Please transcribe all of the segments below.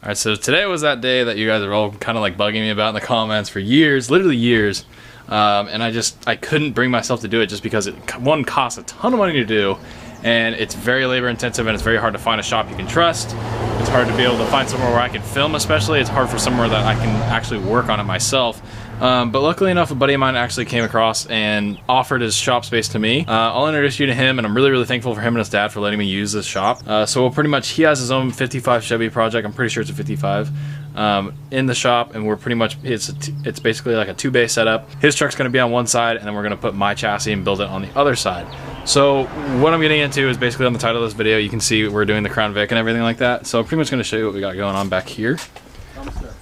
All right, so today was that day that you guys are all kind of like bugging me about in the comments for years, literally years. And I couldn't bring myself to do it just because one, costs a ton of money to do, and it's very labor intensive, and it's very hard to find a shop you can trust. It's hard to be able to find somewhere where I can film, especially. It's hard for somewhere that I can actually work on it myself. But luckily enough, a buddy of mine actually came across and offered his shop space to me. I'll introduce you to him, and I'm really, really thankful for him and his dad for letting me use this shop. So we'll pretty much, he has his own 55 Chevy project. I'm pretty sure it's a 55 in the shop, and we're pretty much, it's basically like a 2-bay setup. His truck's gonna be on one side, and then we're gonna put my chassis and build it on the other side. So what I'm getting into is basically on the title of this video, you can see we're doing the Crown Vic and everything like that. So I'm pretty much gonna show you what we got going on back here.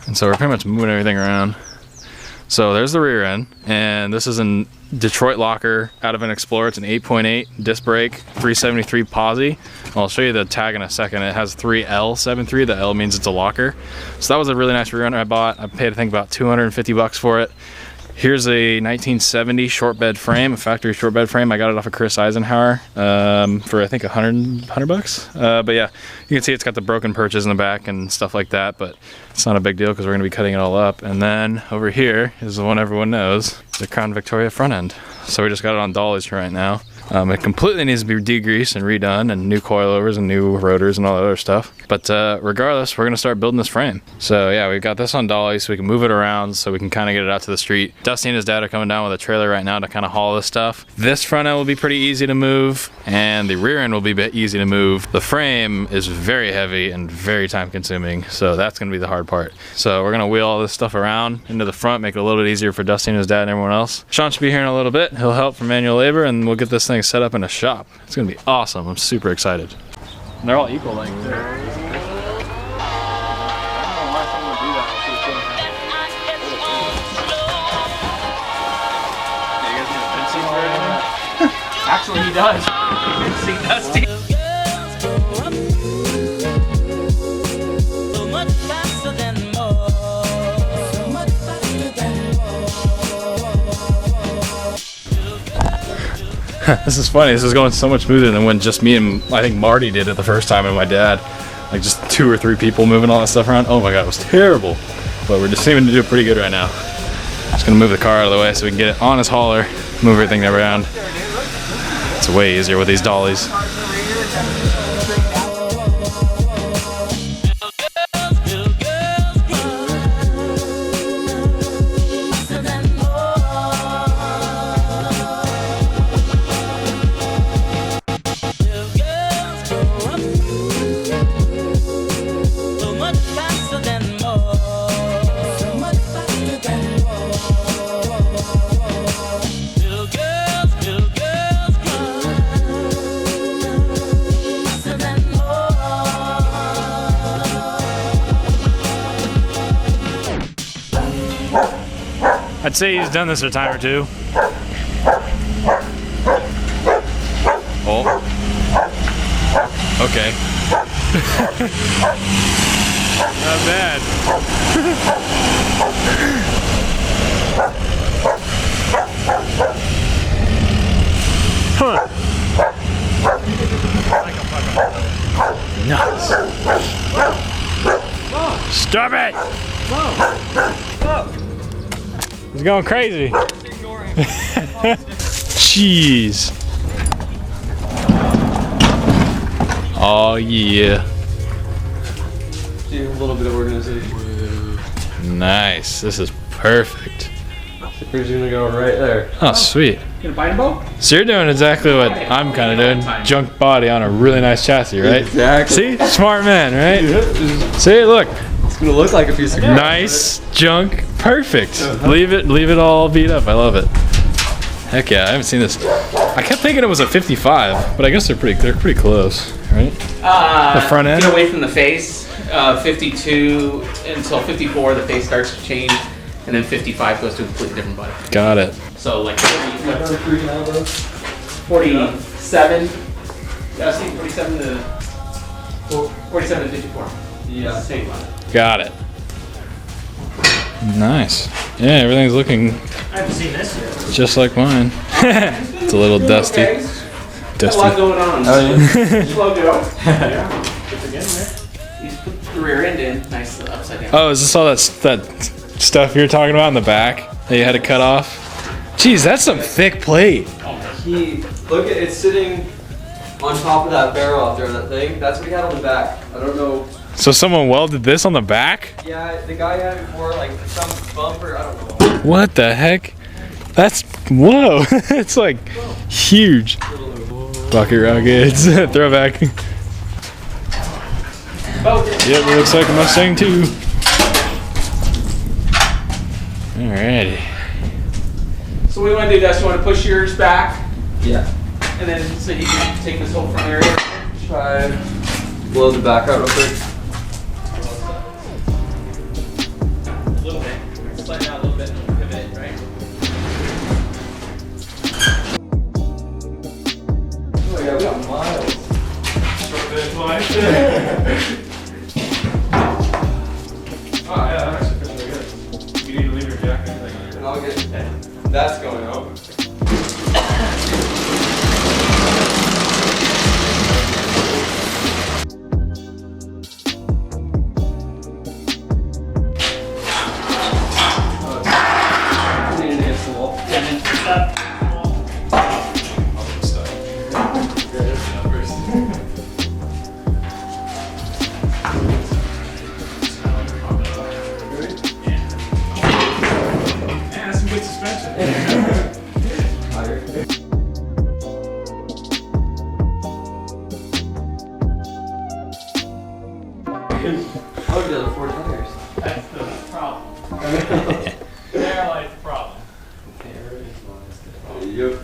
And so we're pretty much moving everything around. So there's the rear end, and this is a Detroit locker out of an Explorer. It's an 8.8 disc brake, 373 posi. I'll show you the tag in a second. It has 3L73. The L means it's a locker. So that was a really nice rear end I bought. I paid, I think, about 250 bucks for it. Here's a 1970 short bed frame, a factory short bed frame. I got it off of Chris Eisenhower for I think 100 bucks. But yeah, you can see it's got the broken perches in the back and stuff like that, but it's not a big deal because we're gonna be cutting it all up. And then over here is the one everyone knows, the Crown Victoria front end. So we just got it on dollies right now. It completely needs to be degreased and redone, and new coilovers and new rotors and all that other stuff. But regardless, we're gonna start building this frame. So yeah, we've got this on dolly so we can move it around so we can kind of get it out to the street. Dusty and his dad are coming down with a trailer right now to kind of haul this stuff. This front end will be pretty easy to move, and the rear end will be a bit easy to move. The frame is very heavy and very time consuming, so that's gonna be the hard part. So we're gonna wheel all this stuff around into the front, make it a little bit easier for Dusty and his dad and everyone else. Sean should be here in a little bit. He'll help for manual labor, and we'll get this thing set up in a shop. It's gonna be awesome. I'm super excited. And they're all equal length too. Actually, he does. See Dusty. This is funny. This is going so much smoother than when just me and I think Marty did it the first time, and my dad. Like just 2 or 3 people moving all that stuff around. Oh my god, it was terrible. But we're just seeming to do pretty good right now. Just gonna move the car out of the way so we can get it on his hauler, move everything around. It's way easier with these dollies. I'd say he's done this a time or two. Oh. Okay. Not bad. Huh. Nice. Stop it! Whoa. He's going crazy. Jeez. Oh yeah. Do a little bit of organization. Nice. This is perfect. Sticker's gonna go right there. Oh, sweet. You gonna buy a boat? So you're doing exactly what I'm kind of doing. Junk body on a really nice chassis, right? Exactly. See? Smart man, right? See, look. It's gonna look like a piece of crap. Nice junk. Perfect. Leave it all beat up. I love it. Heck yeah, I haven't seen this. I kept thinking it was a 55, but I guess they're pretty close, right? The front end. Get away from the face. 52 until 54, the face starts to change, and then 55 goes to a completely different body. Got it. So like 47. Yeah, I see 47 to 54. Yeah. Same body. Got it. Nice. Yeah, everything's looking I haven't seen this yet. just like mine. It's a little dusty. Okay. A lot going on. Oh, yeah. Slow go. Yeah. Get the gun there. You put the rear end in, nice upside down. Oh, is this all that stuff you were talking about in the back that you had to cut off? Jeez, that's some thick plate. Look at it's sitting on top of that barrel out there, that thing. That's what he had on the back. I don't know. So someone welded this on the back? Yeah, the guy had it for like some bumper. I don't know. What the heck? That's, whoa. It's like huge. Bucket rockets. Throwback. Yep, it looks like a Mustang too. Alrighty. So what do you want to do, Dust? You want to push yours back? Yeah. And then so you can take this whole front area? Try blow the back out real quick. A little bit. Slide out a little bit and we'll pivot, right? Oh yeah, we got miles. Oh yeah, that actually fits really good. You need to leave your jacket. And I'll get that's going out. Oh, the other 4 tires. That's the problem. There lies the problem. Yep.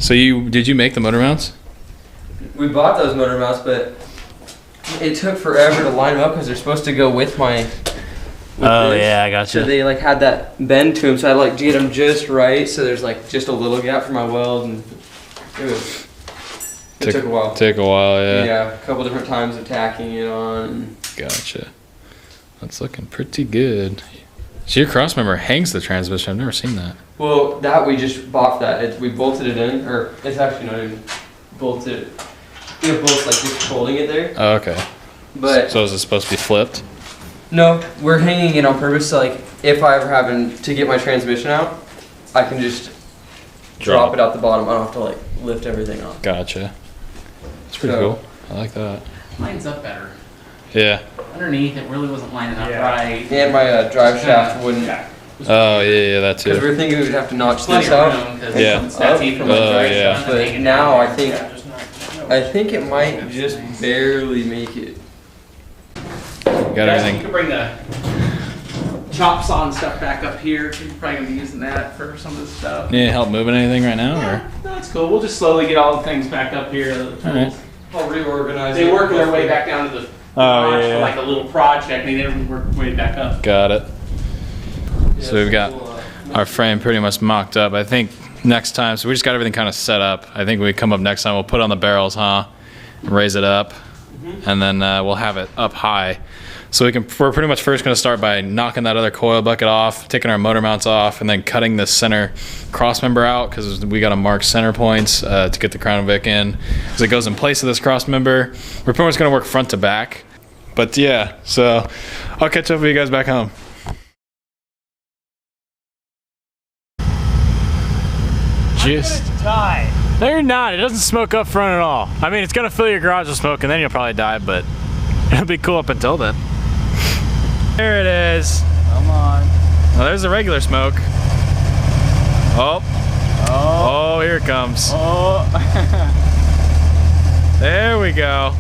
So did you make the motor mounts? We bought those motor mounts, but it took forever to line them up because they're supposed to go with my. I gotcha. So they like had that bend to them, so I like to get them just right. So there's like just a little gap for my weld, and it took a while. Took a while, yeah. Yeah, a couple different times of tacking it on. Gotcha. That's looking pretty good. So your cross member hangs the transmission. I've never seen that. Well, that we just bought that. We bolted it in, or it's actually not even bolted. We have bolts like just holding it there. Oh, okay. But so is it supposed to be flipped? no, we're hanging it on purpose. So like, if I ever happen to get my transmission out, I can just drop it out the bottom. I don't have to like lift everything off. Gotcha. It's pretty So- cool. I like that. Lines up better. Yeah. Underneath, it really wasn't lining up right. And my drive shaft wouldn't. Oh, yeah, that Because too. we were thinking we would have to notch Plenty this of out. room, 'cause Yeah. it's that deep from the Oh, drive yeah. shaft, But hanging now down. I think it might just barely make it. Got You everything. can bring the chop saw and stuff back up here. You're probably gonna be using that for some of this stuff. Need help moving anything right now, or? No, that's cool. We'll just slowly get all the things back up here. The tools. Alright. I'll reorganize They it. work their way back down to the garage for like a little project. They didn't work their way back up. Got it. Yeah, So we've got we'll, our frame pretty much mocked up. I think next time, so we just got everything kind of set up. I think when we come up next time, we'll put on the barrels, raise it up, and then we'll have it up high. So we're pretty much first going to start by knocking that other coil bucket off, taking our motor mounts off, and then cutting the center cross member out because we got to mark center points to get the Crown Vic in. As it goes in place of this cross member, we're pretty much going to work front to back. But yeah, so I'll catch up with you guys back home. Just Die. no, you're not. It doesn't smoke up front at all. I mean, it's gonna fill your garage with smoke, and then you'll probably die. But it'll be cool up until then. There it is. Come on. Well, there's the regular smoke. Oh, Oh. oh, here it comes. Oh. There we go.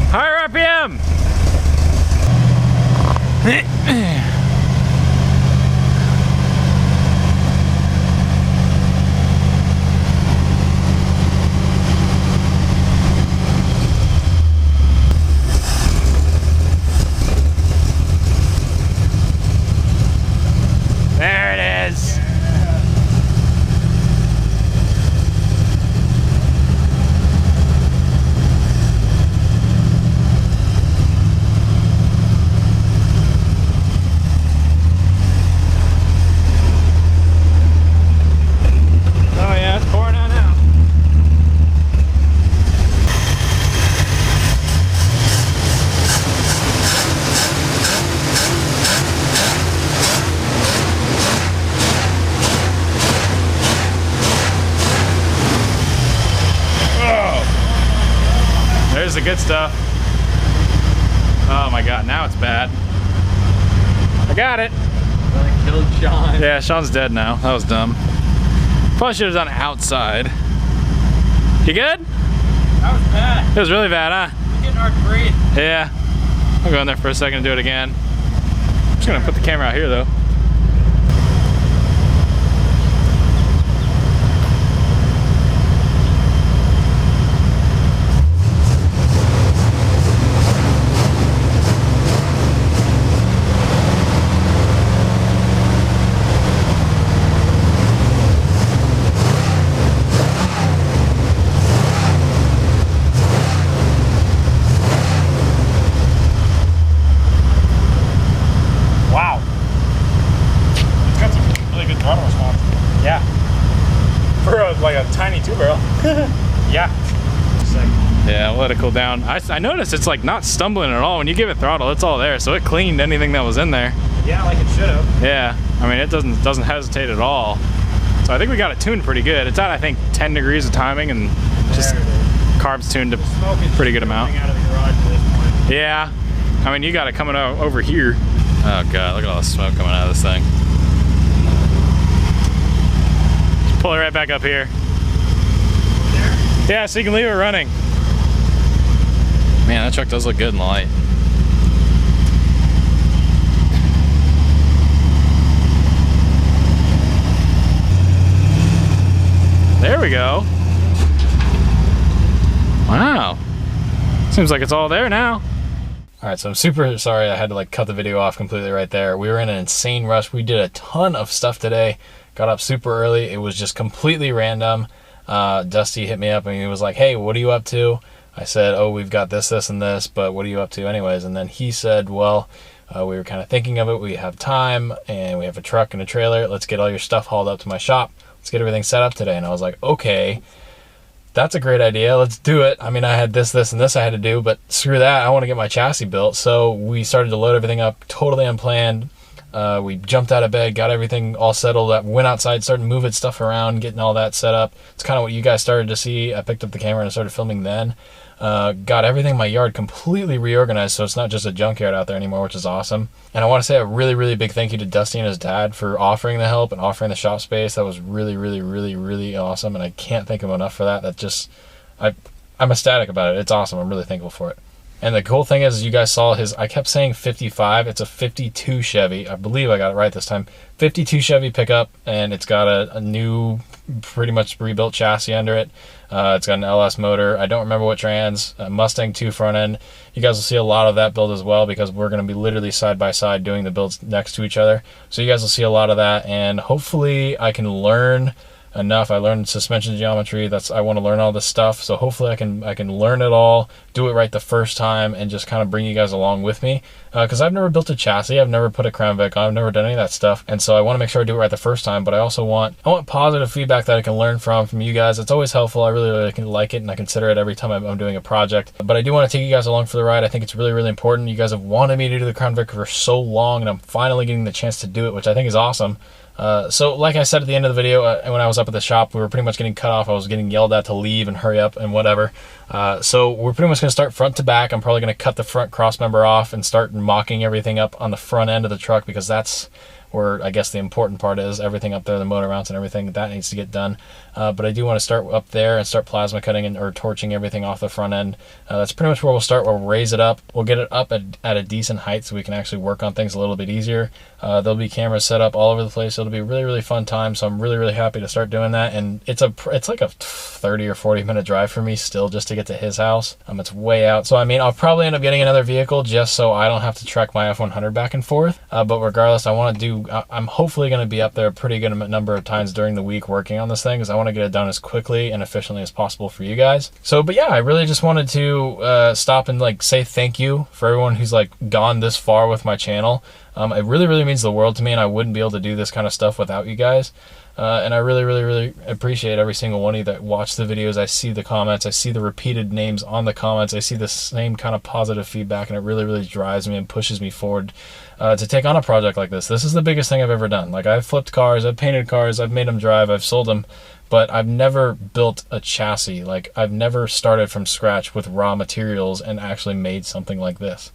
Higher RPM. There it is. there's the good stuff. Oh my god, now it's bad. I got it. I killed Sean. Yeah, Sean's dead now. That was dumb. Probably should have done it outside. You good? That was bad. It was really bad, huh? I'm getting hard to breathe. Yeah. I'll go in there for a second and do it again. I'm just gonna put the camera out here though. Tiny 2-barrel. Yeah. Yeah, I'll let it cool down. I noticed it's like not stumbling at all. When you give it throttle, it's all there. So it cleaned anything that was in there. Yeah, like it should have. Yeah. I mean, it doesn't hesitate at all. So I think we got it tuned pretty good. It's at, I think, 10 degrees of timing and just carbs tuned to pretty good amount. Out of the garage at this point. Yeah. I mean, you got it coming over here. Oh God, look at all the smoke coming out of this thing. Just pull it right back up here. Yeah, so you can leave it running. Man, that truck does look good in the light. There we go. Wow. Seems like it's all there now. All right, so I'm super sorry I had to like cut the video off completely right there. We were in an insane rush. We did a ton of stuff today. Got up super early. It was just completely random. Dusty hit me up and he was like, hey, what are you up to? I said, oh, we've got this, this, and this, but what are you up to anyways? And then he said, well, we were kind of thinking of it. We have time and we have a truck and a trailer. Let's get all your stuff hauled up to my shop. Let's get everything set up today. And I was like, okay, that's a great idea. Let's do it. I mean, I had this, this, and this I had to do, but screw that. I want to get my chassis built. So we started to load everything up totally unplanned. We jumped out of bed, got everything all settled, went outside, started moving stuff around, getting all that set up. It's kind of what you guys started to see. I picked up the camera and started filming then. Got everything in my yard completely reorganized, so it's not just a junkyard out there anymore, which is awesome. And I want to say a really, really big thank you to Dusty and his dad for offering the help and offering the shop space. That was really, really, really, really awesome, and I can't thank him enough for that. That just, I'm ecstatic about it. It's awesome. I'm really thankful for it. And the cool thing is, you guys saw his, I kept saying 55, it's a 52 Chevy. I believe I got it right this time. 52 Chevy pickup, and it's got a new, pretty much rebuilt chassis under it. It's got an LS motor. I don't remember what trans, Mustang 2 front end. You guys will see a lot of that build as well, because we're going to be literally side by side doing the builds next to each other. So you guys will see a lot of that, and hopefully I can learn enough. I learned suspension geometry. I want to learn all this stuff. So hopefully I can learn it all, do it right the first time, and just kind of bring you guys along with me. Because I've never built a chassis, I've never put a crown vic on, I've never done any of that stuff. And so I want to make sure I do it right the first time. But I also want positive feedback that I can learn from you guys. It's always helpful. I really, really like it, and I consider it every time I'm doing a project. But I do want to take you guys along for the ride. I think it's really, really important. You guys have wanted me to do the crown vic for so long, and I'm finally getting the chance to do it, which I think is awesome. So like I said at the end of the video, when I was up at the shop, we were pretty much getting cut off. I was getting yelled at to leave and hurry up and whatever. So we're pretty much going to start front to back. I'm probably going to cut the front cross member off and start mocking everything up on the front end of the truck, because that's where I guess the important part is. Everything up there, the motor mounts and everything, that needs to get done. But I do want to start up there and start plasma cutting or torching everything off the front end. That's pretty much where we'll start. We'll raise it up. We'll get it up at a decent height so we can actually work on things a little bit easier. There'll be cameras set up all over the place. It'll be a really, really fun time. So I'm really, really happy to start doing that. And it's like a 30 or 40 minute drive for me still just to get to his house. It's way out. So I mean, I'll probably end up getting another vehicle just so I don't have to trek my F100 back and forth. But regardless, I'm hopefully going to be up there a pretty good number of times during the week working on this thing, because I want to get it done as quickly and efficiently as possible for you guys. So, but yeah, I really just wanted to stop and like say thank you for everyone who's like gone this far with my channel. It really, really means the world to me, and I wouldn't be able to do this kind of stuff without you guys. And I really, really, really appreciate every single one of you that watch the videos. I see the comments, I see the repeated names on the comments, I see the same kind of positive feedback, and it really, really drives me and pushes me forward to take on a project like this. This is the biggest thing I've ever done. Like, I've flipped cars, I've painted cars, I've made them drive, I've sold them but I've never built a chassis. Like, I've never started from scratch with raw materials and actually made something like this.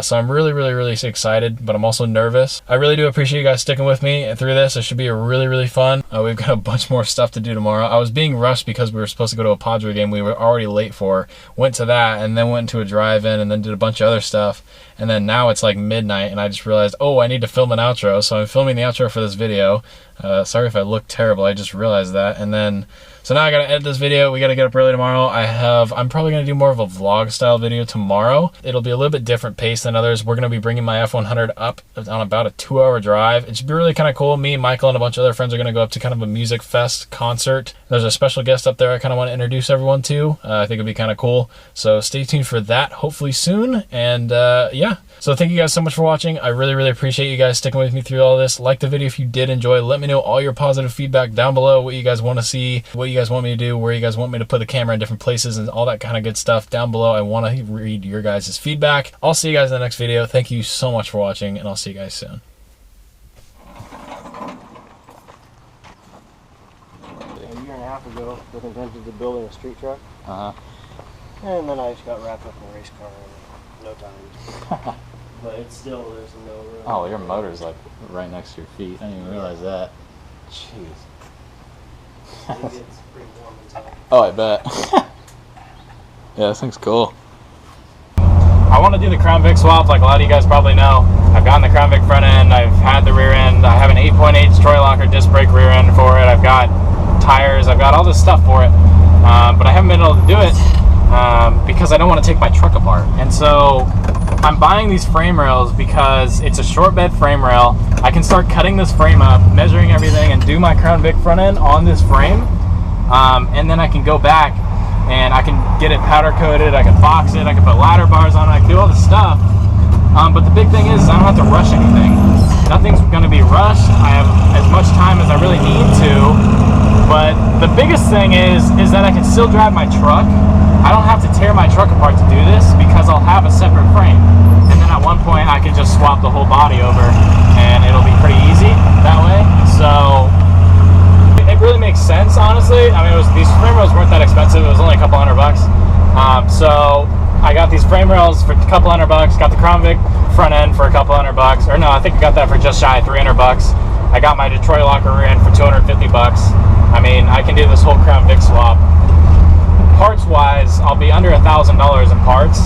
So I'm really excited, but I'm also nervous. I really do appreciate you guys sticking with me through this. It should be really fun. We've got a bunch more stuff to do tomorrow. I was being rushed because we were supposed to go to a Padre game we were already late for. Went to that and then went to a drive-in and then did a bunch of other stuff. And then now it's like midnight and I just realized, oh, I need to film an outro. So I'm filming the outro for this video. Sorry if I look terrible, I just realized that. And then, so now I gotta edit this video. We gotta get up early tomorrow. I'm probably gonna do more of a vlog style video tomorrow. It'll be a little bit different pace than others. We're gonna be bringing my F100 up on about a 2-hour drive. It should be really kind of cool. Me, Michael, and a bunch of other friends are gonna go up to kind of a music fest concert. There's a special guest up there I kind of want to introduce everyone to. I think it'd be kind of cool. So stay tuned for that, hopefully soon. And yeah. So thank you guys so much for watching. I really appreciate you guys sticking with me through all this. Like the video if you did enjoy. Let me know all your positive feedback down below, what you guys want to see, what you guys want me to do, where you guys want me to put the camera in different places, and all that kind of good stuff down below. I want to read your guys' feedback. I'll see you guys in the next video. Thank you so much for watching, and I'll see you guys soon. A year and a half ago, with intentions of building a street truck. Uh-huh. And then I just got wrapped up in a race car in no time. But it's still, there's no room. Oh, your motor's like right next to your feet. I didn't even realize that. Jeez. It gets pretty warm inside. Oh, I bet. Yeah, this thing's cool. I want to do the Crown Vic swap, like a lot of you guys probably know. I've gotten the Crown Vic front end, I've had the rear end, I have an 8.8 Troy Locker disc brake rear end for it, I've got tires, I've got all this stuff for it, but I haven't been able to do it because I don't want to take my truck apart. And so I'm buying these frame rails because it's a short bed frame rail. I can start cutting this frame up, measuring everything, and do my Crown Vic front end on this frame, and then I can go back and I can get it powder coated, I can box it, I can put ladder bars on it, I can do all this stuff. But the big thing is I don't have to rush anything. Nothing's gonna be rushed. I have as much time as I really need to. But the biggest thing is that I can still drive my truck. I don't have to tear my truck apart to do this because I'll have a separate frame. And then at one point I can just swap the whole body over and it'll be pretty easy that way. So it really makes sense, honestly. I mean, these frame rails weren't that expensive. It was only a couple $100. So I got these frame rails for a couple $100. Got the Crown Vic front end for a couple $100. Or no, I think I got that for just shy of $300. I got my Detroit Locker rear end for $250. I mean, I can do this whole Crown Vic swap. Parts wise, I'll be under $1,000 in parts.